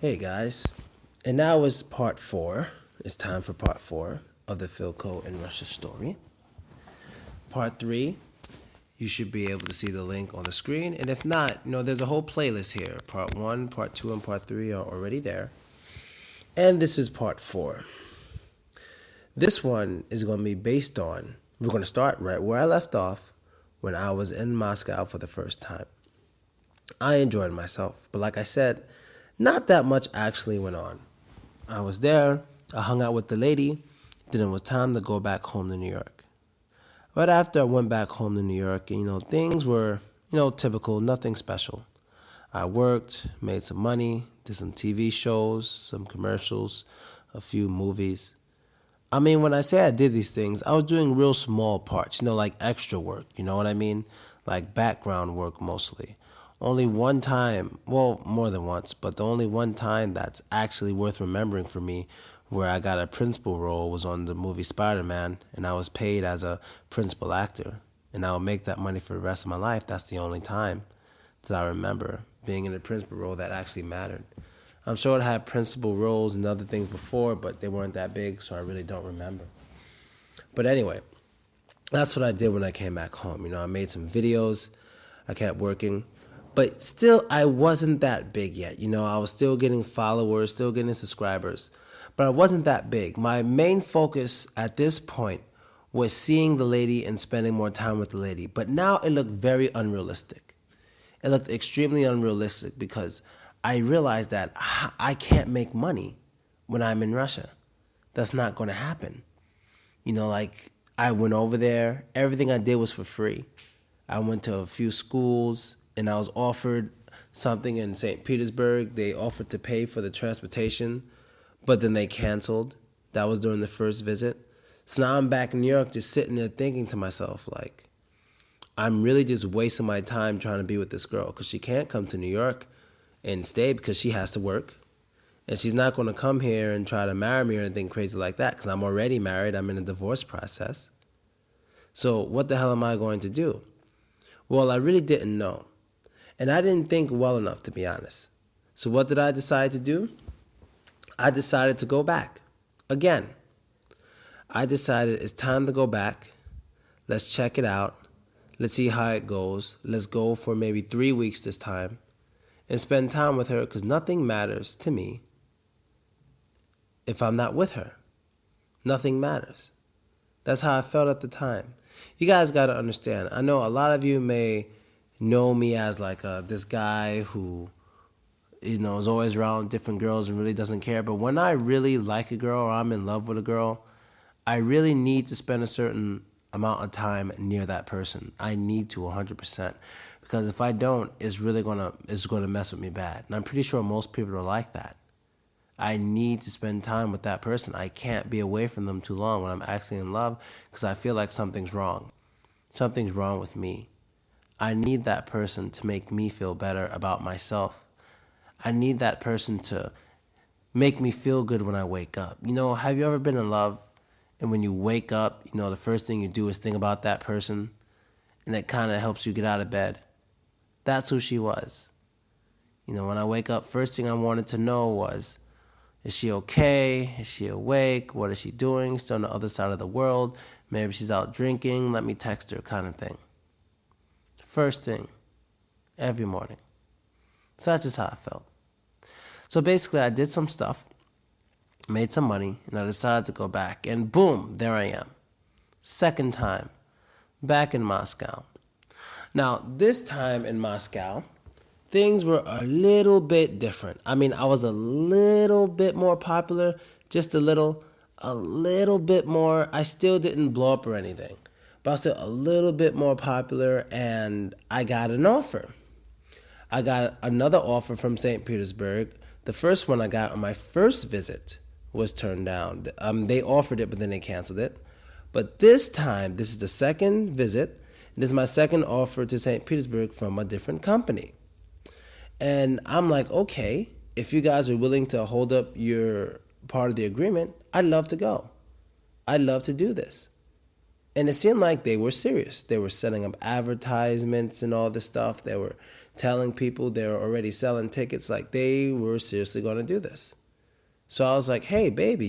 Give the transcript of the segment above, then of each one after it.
Hey guys, and now is part four. It's time for part four of the Philko in Russia story. Part three, you should be able to see the link on the screen, and if not, there's a whole playlist here. Part one, part two, and part three are already there. And this is part four. This one is going to be based on, we're going to start right where I left off when I was in Moscow for the first time. I enjoyed myself, but like I said, not that much actually went on. I was there, I hung out with the lady, then it was time to go back home to New York. Right after I went back home to New York, things were, typical, nothing special. I worked, made some money, did some TV shows, some commercials, a few movies. I mean, when I say I did these things, I was doing real small parts, like extra work, you know what I mean? Like background work mostly. Only one time, well, more than once, but the only one time that's actually worth remembering for me where I got a principal role was on the movie Spider-Man, and I was paid as a principal actor. And I would make that money for the rest of my life. That's the only time that I remember being in a principal role that actually mattered. I'm sure I had principal roles and other things before, but they weren't that big, so I really don't remember. But anyway, that's what I did when I came back home. I made some videos, I kept working. But still, I wasn't that big yet. I was still getting followers, still getting subscribers. But I wasn't that big. My main focus at this point was seeing the lady and spending more time with the lady. But now it looked very unrealistic. It looked extremely unrealistic because I realized that I can't make money when I'm in Russia. That's not going to happen. I went over there. Everything I did was for free. I went to a few schools, and I was offered something in St. Petersburg. They offered to pay for the transportation, but then they canceled. That was during the first visit. So now I'm back in New York just sitting there thinking to myself, I'm really just wasting my time trying to be with this girl because she can't come to New York and stay because she has to work. And she's not going to come here and try to marry me or anything crazy like that because I'm already married. I'm in a divorce process. So what the hell am I going to do? Well, I really didn't know. And I didn't think well enough, to be honest. So what did I decide to do? I decided to go back. Again. I decided it's time to go back. Let's check it out. Let's see how it goes. Let's go for maybe 3 weeks this time. And spend time with her because nothing matters to me if I'm not with her. Nothing matters. That's how I felt at the time. You guys got to understand. I know a lot of you may know me as this guy who is always around different girls and really doesn't care. But when I really like a girl or I'm in love with a girl, I really need to spend a certain amount of time near that person. I need to 100%, because if I don't, it's gonna mess with me bad. And I'm pretty sure most people are like that. I need to spend time with that person. I can't be away from them too long when I'm actually in love because I feel like something's wrong. Something's wrong with me. I need that person to make me feel better about myself. I need that person to make me feel good when I wake up. Have you ever been in love and when you wake up, the first thing you do is think about that person and that kind of helps you get out of bed? That's who she was. When I wake up, first thing I wanted to know was, is she okay? Is she awake? What is she doing? Still on the other side of the world? Maybe she's out drinking. Let me text her, kind of thing. First thing, every morning. So that's just how I felt. So basically, I did some stuff, made some money, and I decided to go back. And boom, there I am. Second time, back in Moscow. Now, this time in Moscow, things were a little bit different. I mean, I was a little bit more popular, just a little bit more. I still didn't blow up or anything, but I was still a little bit more popular, and I got an offer. I got another offer from St. Petersburg. The first one I got on my first visit was turned down. They offered it, but then they canceled it. But this time, this is the second visit, and this is my second offer to St. Petersburg from a different company. And I'm like, okay, if you guys are willing to hold up your part of the agreement, I'd love to go. I'd love to do this. And it seemed like they were serious. They were setting up advertisements and all this stuff. They were telling people they were already selling tickets. Like they were seriously going to do this. So I was like, hey, baby,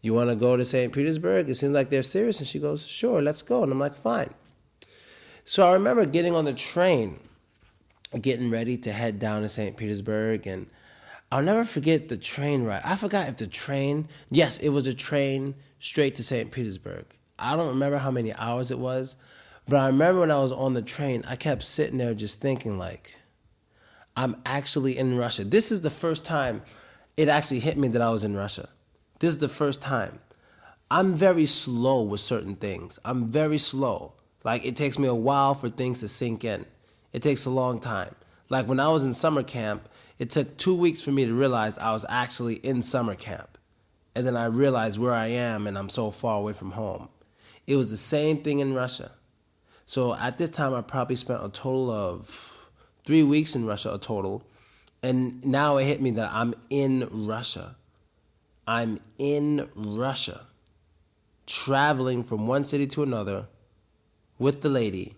you want to go to St. Petersburg? It seems like they're serious. And she goes, sure, let's go. And I'm like, fine. So I remember getting on the train, getting ready to head down to St. Petersburg. And I'll never forget the train ride. I forgot if the train, yes, it was a train straight to St. Petersburg. I don't remember how many hours it was, but I remember when I was on the train, I kept sitting there just thinking like, I'm actually in Russia. This is the first time it actually hit me that I was in Russia. This is the first time. I'm very slow with certain things. I'm very slow. Like it takes me a while for things to sink in. It takes a long time. Like when I was in summer camp, it took 2 weeks for me to realize I was actually in summer camp. And then I realized where I am and I'm so far away from home. It was the same thing in Russia. So at this time, I probably spent a total of 3 weeks in Russia, a total. And now it hit me that I'm in Russia. I'm in Russia, traveling from one city to another with the lady.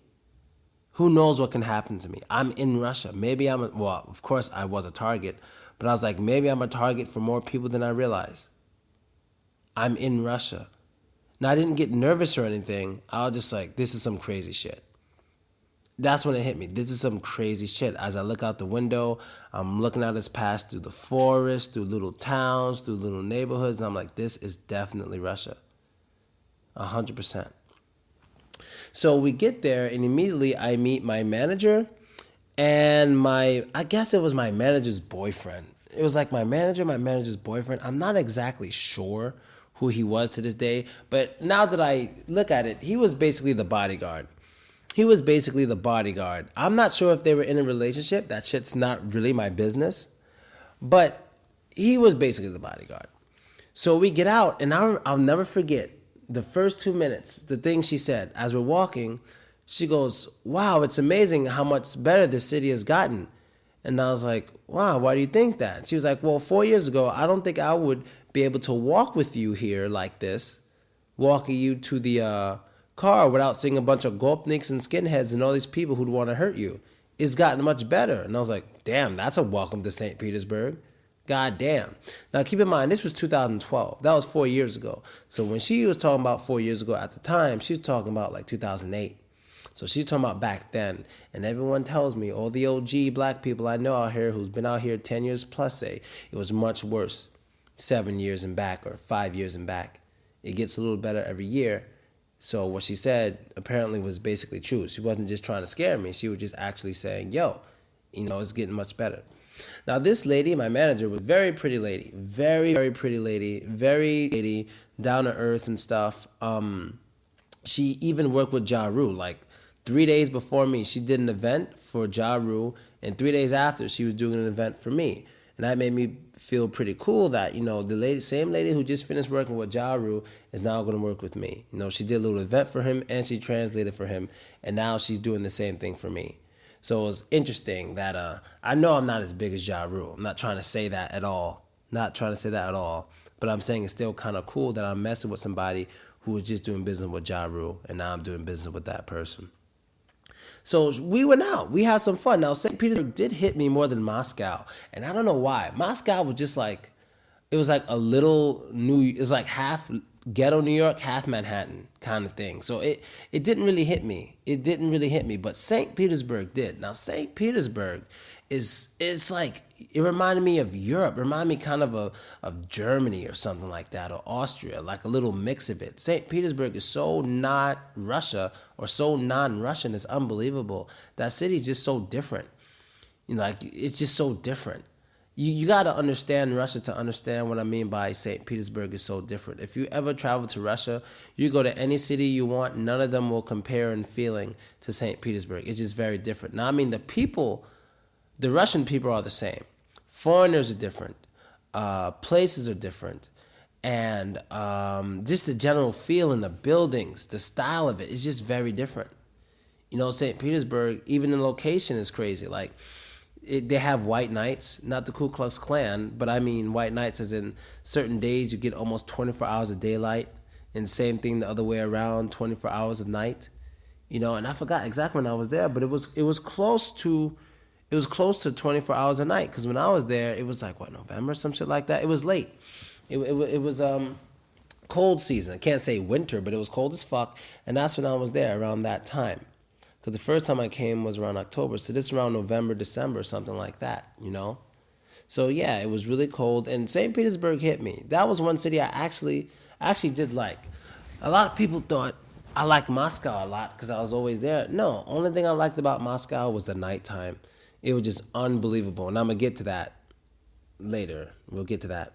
Who knows what can happen to me? I'm in Russia. Maybe well, of course I was a target, but I was like, maybe I'm a target for more people than I realize. I'm in Russia. Now, I didn't get nervous or anything. I was just like, this is some crazy shit. That's when it hit me. This is some crazy shit. As I look out the window, I'm looking out this past through the forest, through little towns, through little neighborhoods, and I'm like, this is definitely Russia. 100%. So we get there, and immediately I meet my manager and I guess it was my manager's boyfriend. It was like my manager's boyfriend. I'm not exactly sure who he was to this day, but now that I look at it, he was basically the bodyguard. I'm not sure if they were in a relationship. That shit's not really my business, but he was basically the bodyguard. So we get out, and I'll never forget the first 2 minutes, the thing she said as we're walking. She goes, wow, it's amazing how much better this city has gotten. And I was like, wow, why do you think that? She was like, well, 4 years ago, I don't think I would be able to walk with you here like this, walking you to the car without seeing a bunch of gopniks and skinheads and all these people who'd want to hurt you. It's gotten much better. And I was like, damn, that's a welcome to St. Petersburg. God damn. Now, keep in mind, this was 2012. That was 4 years ago. So when she was talking about 4 years ago at the time, she was talking about like 2008. So she's talking about back then. And everyone tells me, all the OG black people I know out here who's been out here 10 years plus say it was much worse 7 years and back or 5 years and back. It gets a little better every year. So what she said apparently was basically true. She wasn't just trying to scare me. She was just actually saying, yo, it's getting much better. Now, this lady, my manager, was a very pretty lady. Very, very pretty lady. Very lady, down to earth and stuff. She even worked with Ja Rule. Like 3 days before me, she did an event for Ja Rule. And 3 days after, she was doing an event for me. And that made me feel pretty cool that, the same lady who just finished working with Ja Rule is now going to work with me. She did a little event for him and she translated for him. And now she's doing the same thing for me. So it was interesting that I know I'm not as big as Ja Rule. I'm not trying to say that at all. But I'm saying it's still kind of cool that I'm messing with somebody who was just doing business with Ja Rule. And now I'm doing business with that person. So we went out. We had some fun. Now, St. Petersburg did hit me more than Moscow. And I don't know why. Moscow was just like, it was like a little it's like half ghetto New York, half Manhattan kind of thing. So it didn't really hit me. But St. Petersburg did. Now, St. Petersburg it's like, it reminded me of Europe. It reminded me kind of Germany or something like that, or Austria, like a little mix of it. St. Petersburg is so not Russia or so non-Russian. It's unbelievable. That city is just so different. It's just so different. You got to understand Russia to understand what I mean by St. Petersburg is so different. If you ever travel to Russia, you go to any city you want, none of them will compare in feeling to St. Petersburg. It's just very different. Now, I mean, the Russian people are the same. Foreigners are different. Places are different. And just the general feel in the buildings, the style of it is just very different. St. Petersburg, even the location is crazy. Like, they have white nights, not the Ku Klux Klan, but I mean white nights as in certain days you get almost 24 hours of daylight and same thing the other way around, 24 hours of night. And I forgot exactly when I was there, but it was close to 24 hours a night, because when I was there, it was like, what, November, some shit like that. It was late. It was cold season. I can't say winter, but it was cold as fuck, and that's when I was there, around that time. Because the first time I came was around October, so this is around November, December, something like that. So yeah, it was really cold, and St. Petersburg hit me. That was one city I actually did like. A lot of people thought I liked Moscow a lot because I was always there. No, only thing I liked about Moscow was the nighttime. It was just unbelievable, and I'm gonna get to that later. We'll get to that.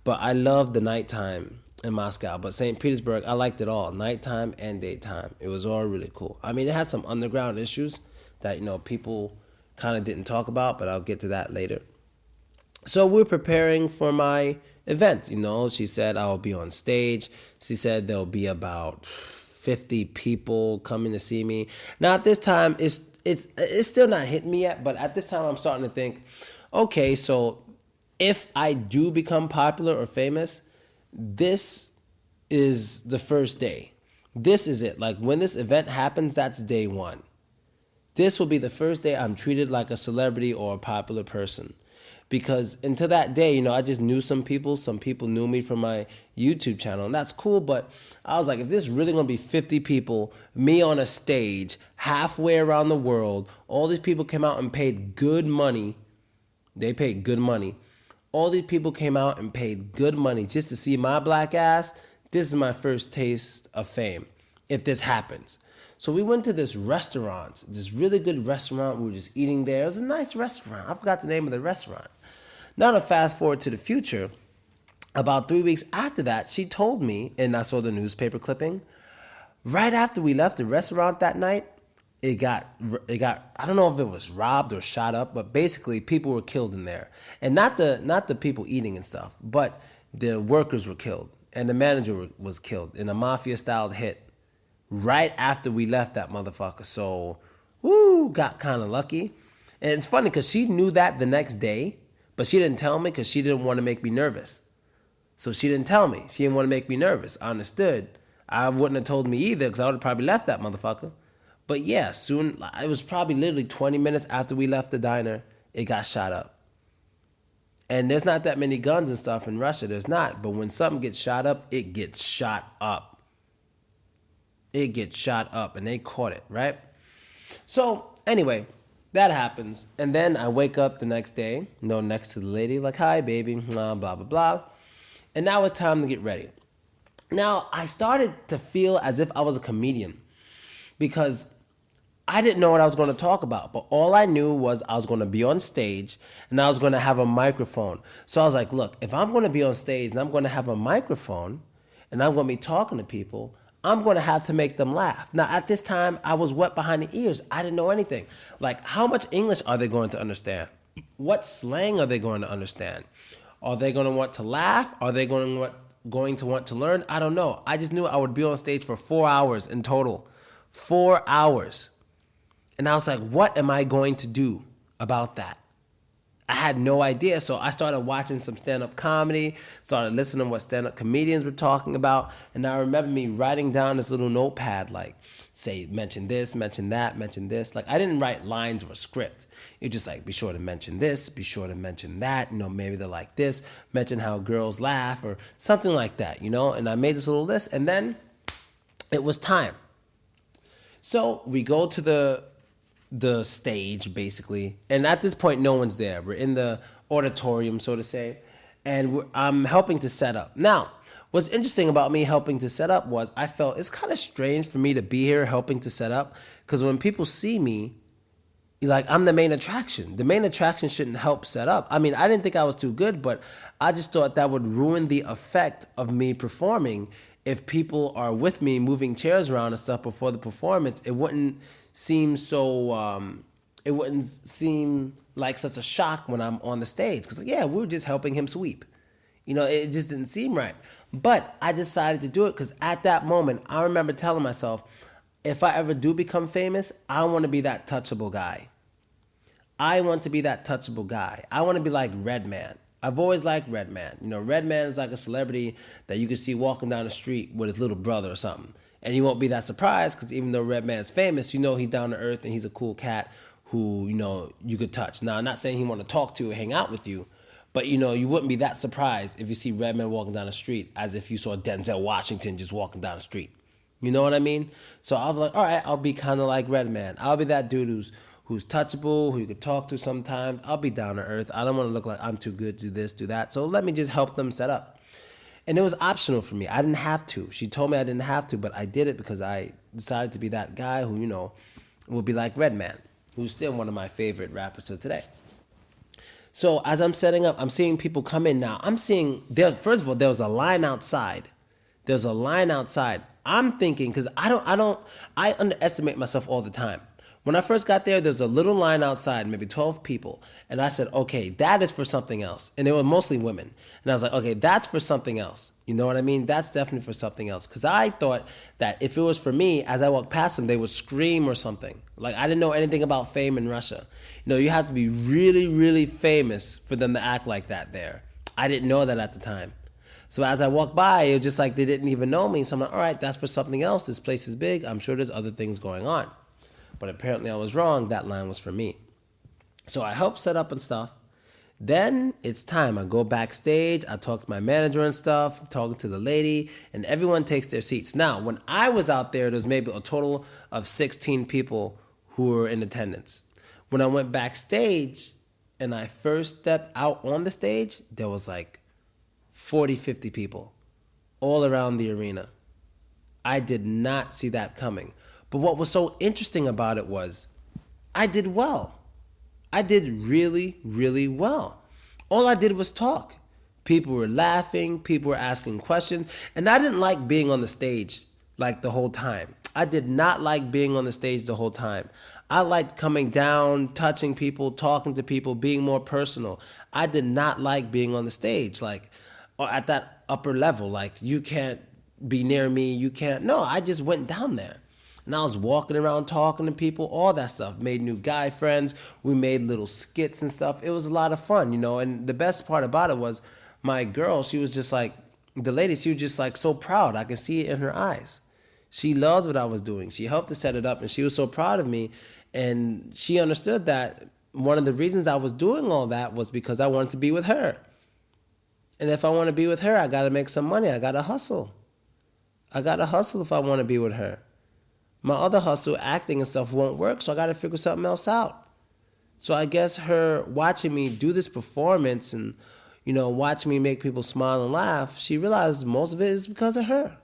But I love the nighttime in Moscow. But St. Petersburg, I liked it all, nighttime and daytime. It was all really cool. I mean, it had some underground issues that people kind of didn't talk about, but I'll get to that later. So we're preparing for my event. She said I'll be on stage. She said there'll be about 50 people coming to see me. Now at this time, it's still not hitting me yet, but at this time I'm starting to think, okay, so if I do become popular or famous, this is the first day. This is it. Like, when this event happens, that's day one. This will be the first day I'm treated like a celebrity or a popular person. Because until that day, I just knew some people. Some people knew me from my YouTube channel, and that's cool. But I was like, if this is really going to be 50 people, me on a stage, halfway around the world, all these people came out and paid good money. They paid good money. All these people came out and paid good money just to see my black ass. This is my first taste of fame, if this happens. So we went to this restaurant, this really good restaurant. We were just eating there. It was a nice restaurant. I forgot the name of the restaurant. Now to fast forward to the future, about 3 weeks after that, she told me, and I saw the newspaper clipping, right after we left the restaurant that night, it got, I don't know if it was robbed or shot up, but basically people were killed in there. And not the people eating and stuff, but the workers were killed, and the manager was killed in a mafia-styled hit right after we left that motherfucker. So, got kind of lucky. And it's funny because she knew that the next day, but she didn't tell me because she didn't want to make me nervous. So she didn't tell me. She didn't want to make me nervous. I understood. I wouldn't have told me either, because I would have probably left that motherfucker. But yeah, soon, it was probably literally 20 minutes after we left the diner, it got shot up. And there's not that many guns and stuff in Russia. There's not. But when something gets shot up, it gets shot up. It gets shot up, and they caught it, right? So anyway, that happens. And then I wake up the next day, next to the lady, like, hi, baby, blah, blah, blah, blah. And now it's time to get ready. Now, I started to feel as if I was a comedian, because I didn't know what I was going to talk about, but all I knew was I was going to be on stage and I was going to have a microphone. So I was like, look, if I'm going to be on stage and I'm going to have a microphone and I'm going to be talking to people, I'm going to have to make them laugh. Now, at this time, I was wet behind the ears. I didn't know anything. Like, how much English are they going to understand? What slang are they going to understand? Are they going to want to laugh? Are they going to want to learn? I don't know. I just knew I would be on stage for 4 hours in total. 4 hours. And I was like, what am I going to do about that? I had no idea. So I started watching some stand-up comedy, started listening to what stand-up comedians were talking about. And I remember me writing down this little notepad, like, say, mention this, mention that, mention this. Like, I didn't write lines or a script. It just like, be sure to mention this, be sure to mention that. Maybe they're like this, mention how girls laugh or something like that, And I made this little list, and then it was time. So we go to the stage, basically, and at this point no one's there. We're in the auditorium, so to say, and I'm helping to set up. Now, what's interesting about me helping to set up was I felt it's kind of strange for me to be here helping to set up, because when people see me, like, I'm the main attraction. The main attraction shouldn't help set up. I mean, I didn't think I was too good, but I just thought that would ruin the effect of me performing. If people are with me moving chairs around and stuff before the performance, it wouldn't seem like such a shock when I'm on the stage. Because, yeah, we were just helping him sweep. It just didn't seem right. But I decided to do it because at that moment, I remember telling myself, if I ever do become famous, I want to be that touchable guy. I want to be that touchable guy. I want to be like Redman. I've always liked Redman. You know, Redman is like a celebrity that you can see walking down the street with his little brother or something. And you won't be that surprised because even though Redman's famous, you know he's down to earth and he's a cool cat who, you know, you could touch. Now, I'm not saying he want to talk to or hang out with you, but, you know, you wouldn't be that surprised if you see Redman walking down the street as if you saw Denzel Washington just walking down the street. You know what I mean? So I was like, all right, I'll be kind of like Redman. I'll be that dude who's touchable, who you could talk to sometimes. I'll be down to earth. I don't want to look like I'm too good to do this, do that. So let me just help them set up. And it was optional for me. I didn't have to. She told me I didn't have to, but I did it because I decided to be that guy who, you know, will be like Redman, who's still one of my favorite rappers till today. So as I'm setting up, I'm seeing people come in now. I'm seeing, first of all, there was a line outside. There's a line outside. I'm thinking, because I underestimate myself all the time. When I first got there, there's a little line outside, maybe 12 people. And I said, okay, that is for something else. And they were mostly women. And I was like, okay, that's for something else. You know what I mean? That's definitely for something else. Because I thought that if it was for me, as I walked past them, they would scream or something. Like, I didn't know anything about fame in Russia. You know, you have to be really, really famous for them to act like that there. I didn't know that at the time. So as I walked by, it was just like they didn't even know me. So I'm like, all right, that's for something else. This place is big. I'm sure there's other things going on. But apparently I was wrong. That line was for me. So I helped set up and stuff. Then it's time. I go backstage. I talk to my manager and stuff, talking to the lady, and everyone takes their seats. Now, when I was out there was maybe a total of 16 people who were in attendance. When I went backstage and I first stepped out on the stage, there was like 40, 50 people all around the arena. I did not see that coming. But what was so interesting about it was I did well. I did really, really well. All I did was talk. People were laughing. People were asking questions. And I didn't like being on the stage like the whole time. I did not like being on the stage the whole time. I liked coming down, touching people, talking to people, being more personal. I did not like being on the stage, like, or at that upper level. Like, you can't be near me. You can't. No, I just went down there. And I was walking around talking to people, all that stuff. Made new guy friends. We made little skits and stuff. It was a lot of fun, you know. And the best part about it was my girl, she was just like, the lady, she was just like so proud. I could see it in her eyes. She loves what I was doing. She helped to set it up and she was so proud of me. And she understood that one of the reasons I was doing all that was because I wanted to be with her. And if I want to be with her, I got to make some money. I got to hustle. I got to hustle if I want to be with her. My other hustle, acting and stuff, won't work, so I got to figure something else out. So I guess her watching me do this performance and, you know, watching me make people smile and laugh, she realized most of it is because of her.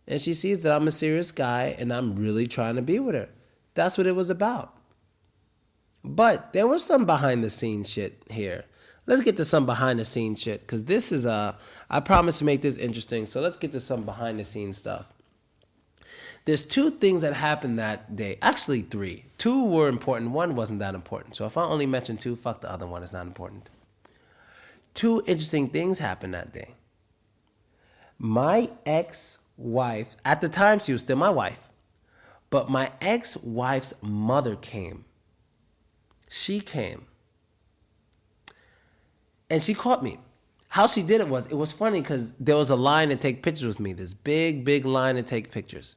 And she sees that I'm a serious guy and I'm really trying to be with her. That's what it was about. But there was some behind the scenes shit here. Let's get to some behind the scenes shit, because this is, I promise to make this interesting, so let's get to some behind the scenes stuff. There's two things that happened that day. Actually, three. Two were important. One wasn't that important. So if I only mention two, fuck the other one. It's not important. Two interesting things happened that day. My ex-wife, at the time she was still my wife, but my ex-wife's mother came. She came. And she caught me. How she did it was funny because there was a line to take pictures with me. This big, big line to take pictures.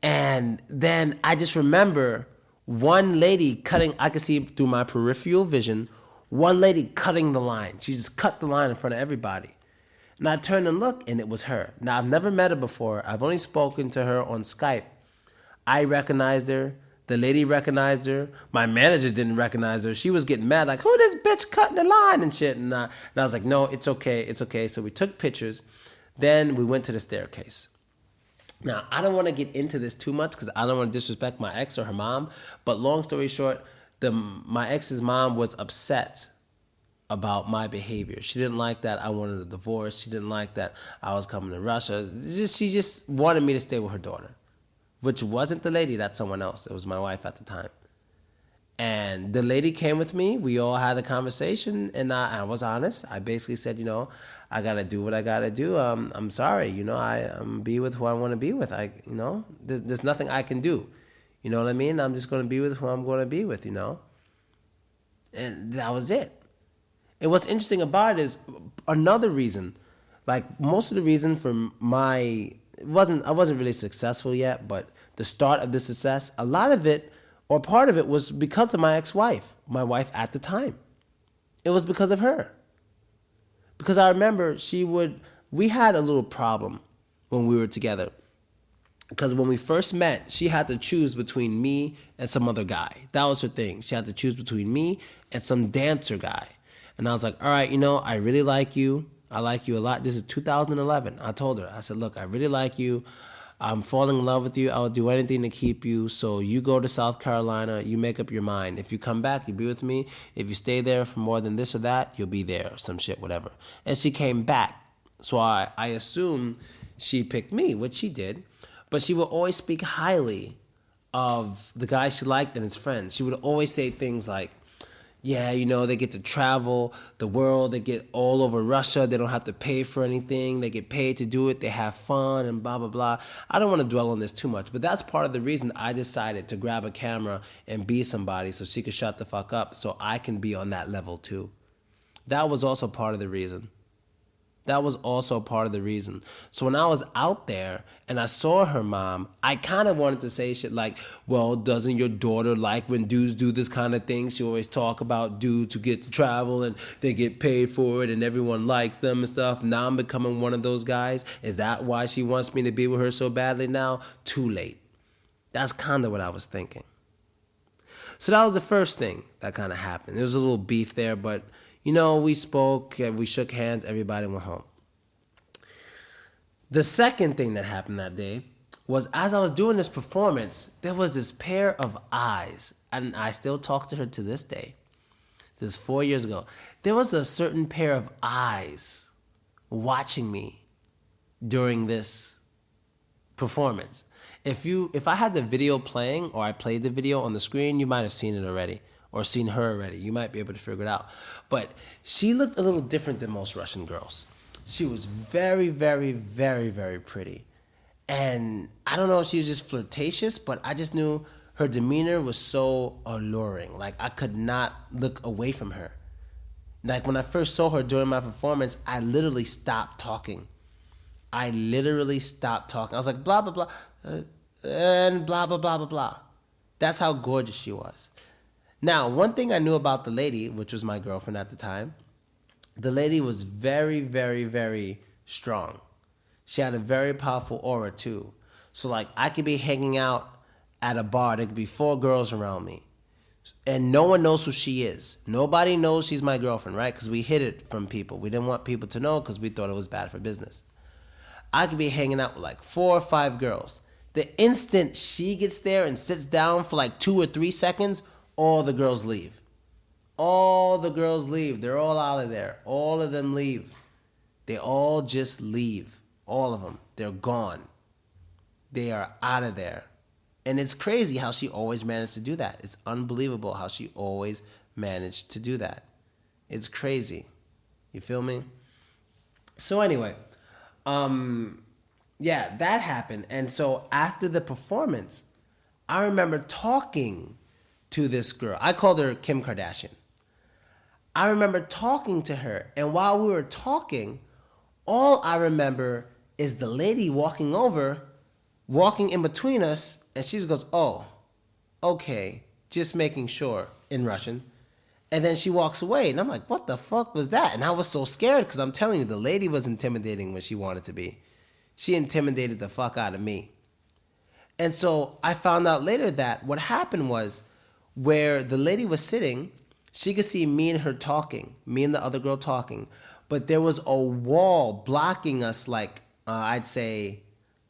And then I just remember one lady cutting, I could see through my peripheral vision, one lady cutting the line. She just cut the line in front of everybody. And I turned and looked, and it was her. Now, I've never met her before. I've only spoken to her on Skype. I recognized her. The lady recognized her. My manager didn't recognize her. She was getting mad, like, who this bitch cutting the line and shit? And I was like, no, it's okay. It's okay. So we took pictures. Then we went to the staircase. Now, I don't want to get into this too much because I don't want to disrespect my ex or her mom. But long story short, my ex's mom was upset about my behavior. She didn't like that I wanted a divorce. She didn't like that I was coming to Russia. She just wanted me to stay with her daughter, which wasn't the lady. That's someone else. It was my wife at the time. And the lady came with me. We all had a conversation, and I was honest. I basically said, you know, I got to do what I got to do. I'm sorry. You know, I'm be with who I want to be with. There's nothing I can do. You know what I mean? I'm just going to be with who I'm going to be with, you know? And that was it. And what's interesting about it is another reason, like most of the reason for I wasn't really successful yet, but the start of the success, a lot of it or part of it was because of my ex-wife, my wife at the time. It was because of her. Because I remember we had a little problem when we were together. Because when we first met, she had to choose between me and some other guy. That was her thing. She had to choose between me and some dancer guy. And I was like, all right, I really like you. I like you a lot. This is 2011. I told her, I said, look, I really like you. I'm falling in love with you. I will do anything to keep you. So you go to South Carolina. You make up your mind. If you come back, you be with me. If you stay there for more than this or that, you'll be there. Some shit, whatever. And she came back. So I assumed she picked me, which she did. But she would always speak highly of the guy she liked and his friends. She would always say things like, yeah, they get to travel the world. They get all over Russia. They don't have to pay for anything. They get paid to do it. They have fun and blah, blah, blah. I don't want to dwell on this too much, but that's part of the reason I decided to grab a camera and be somebody so she could shut the fuck up so I can be on that level too. That was also part of the reason. That was also part of the reason. So when I was out there and I saw her mom, I kind of wanted to say shit like, well, doesn't your daughter like when dudes do this kind of thing? She always talk about dudes who get to travel and they get paid for it and everyone likes them and stuff. Now I'm becoming one of those guys. Is that why she wants me to be with her so badly now? Too late. That's kind of what I was thinking. So that was the first thing that kind of happened. There was a little beef there, but we spoke, we shook hands, everybody went home. The second thing that happened that day was as I was doing this performance, there was this pair of eyes, and I still talk to her to this day. This 4 years ago. There was a certain pair of eyes watching me during this performance. If I had the video playing or I played the video on the screen, you might have seen it already. Or seen her already. You might be able to figure it out. But she looked a little different than most Russian girls. She was very, very, very, very pretty. And I don't know if she was just flirtatious, but I just knew her demeanor was so alluring. Like, I could not look away from her. Like, when I first saw her during my performance, I literally stopped talking. I was like, blah, blah, blah, and blah, blah, blah, blah, blah. That's how gorgeous she was. Now, one thing I knew about the lady, which was my girlfriend at the time, the lady was very, very, very strong. She had a very powerful aura too. So like I could be hanging out at a bar, there could be 4 girls around me, and no one knows who she is. Nobody knows she's my girlfriend, right? Because we hid it from people. We didn't want people to know because we thought it was bad for business. I could be hanging out with like 4 or 5 girls. The instant she gets there and sits down for like 2 or 3 seconds, all the girls leave. All the girls leave. They're all out of there. All of them leave. They all just leave. All of them. They're gone. They are out of there. And it's crazy how she always managed to do that. It's unbelievable how she always managed to do that. It's crazy. You feel me? So anyway, that happened. And so after the performance, I remember talking to this girl. I called her Kim Kardashian. I remember talking to her, and while we were talking, all I remember is the lady walking in between us, and she just goes, oh, okay, just making sure, in Russian. And then she walks away, and I'm like, what the fuck was that? And I was so scared, because I'm telling you, the lady was intimidating when she wanted to be. She intimidated the fuck out of me. And so I found out later that what happened was, where the lady was sitting, she could see me and her talking, me and the other girl talking, but there was a wall blocking us like, I'd say,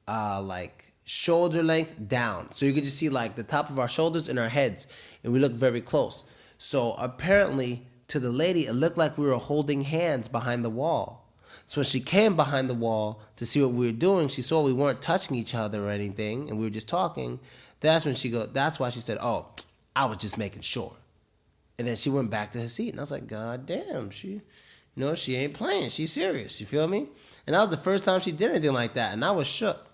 like shoulder length down. So you could just see like the top of our shoulders and our heads, and we looked very close. So apparently to the lady, it looked like we were holding hands behind the wall. So when she came behind the wall to see what we were doing, she saw we weren't touching each other or anything, and we were just talking. That's why she said, oh, I was just making sure. And then she went back to her seat. And I was like, God damn, she ain't playing. She's serious. You feel me? And that was the first time she did anything like that. And I was shook.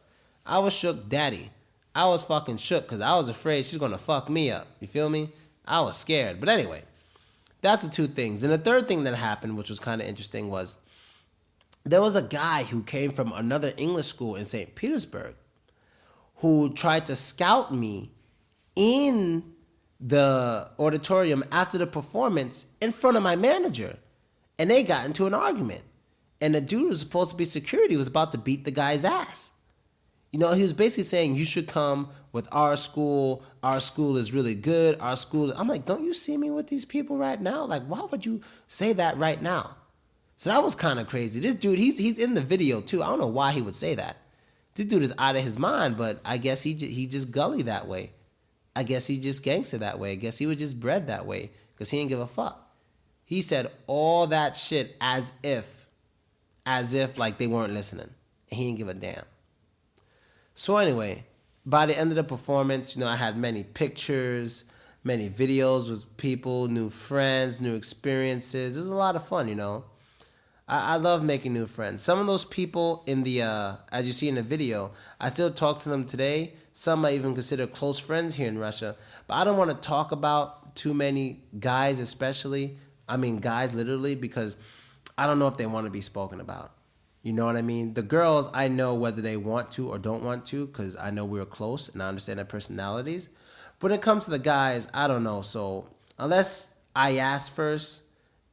I was shook daddy. I was fucking shook because I was afraid she's going to fuck me up. You feel me? I was scared. But anyway, That's the two things. And the third thing that happened, which was kind of interesting, was there was a guy who came from another English school in St. Petersburg who tried to scout me in the auditorium after the performance in front of my manager. And they got into an argument. And the dude who was supposed to be security was about to beat the guy's ass. You know, he was basically saying, you should come with our school. Our school is really good. Our school. I'm like, don't you see me with these people right now? Like, why would you say that right now? So that was kind of crazy. This dude, he's in the video too. I don't know why he would say that. This dude is out of his mind, but I guess he just gully that way. I guess he just gangster that way. I guess he was just bred that way because he didn't give a fuck. He said all that shit as if like they weren't listening. And he didn't give a damn. So anyway, by the end of the performance, you know, I had many pictures, many videos with people, new friends, new experiences. It was a lot of fun, you know. I love making new friends. Some of those people in the, as you see in the video, I still talk to them today. Some I even consider close friends here in Russia. But I don't want to talk about too many guys especially. I mean guys literally, because I don't know if they want to be spoken about. You know what I mean? The girls, I know whether they want to or don't want to because I know we're close and I understand their personalities. But when it comes to the guys, I don't know. So unless I ask first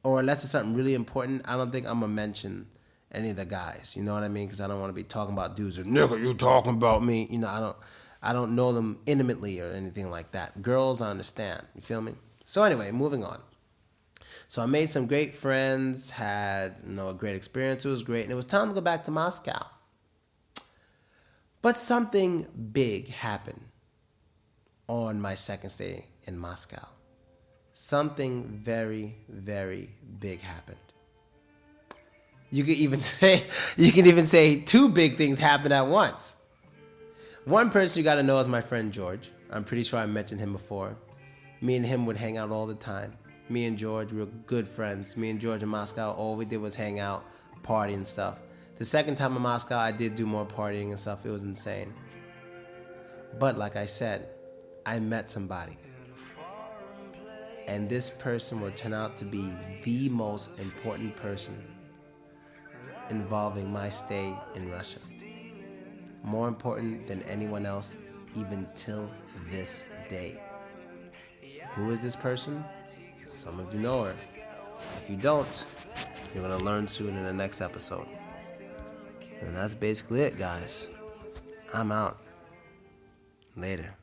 or unless it's something really important, I don't think I'm going to mention any of the guys. You know what I mean? Because I don't want to be talking about dudes and, nigga, you talking about me. You know, I don't know them intimately or anything like that. Girls, I understand. You feel me? So anyway, moving on. So I made some great friends, had, you know, a great experience. It was great. And it was time to go back to Moscow. But something big happened on my second stay in Moscow. Something very, very big happened. You can even say two big things happened at once. One person you got to know is my friend George. I'm pretty sure I mentioned him before. Me and him would hang out all the time. Me and George were good friends. Me and George in Moscow, all we did was hang out, party and stuff. The second time in Moscow, I did do more partying and stuff. It was insane. But like I said, I met somebody. And this person will turn out to be the most important person involving my stay in Russia. More important than anyone else, even till this day. Who is this person? Some of you know her. If you don't, you're going to learn soon in the next episode. And that's basically it, guys. I'm out. Later.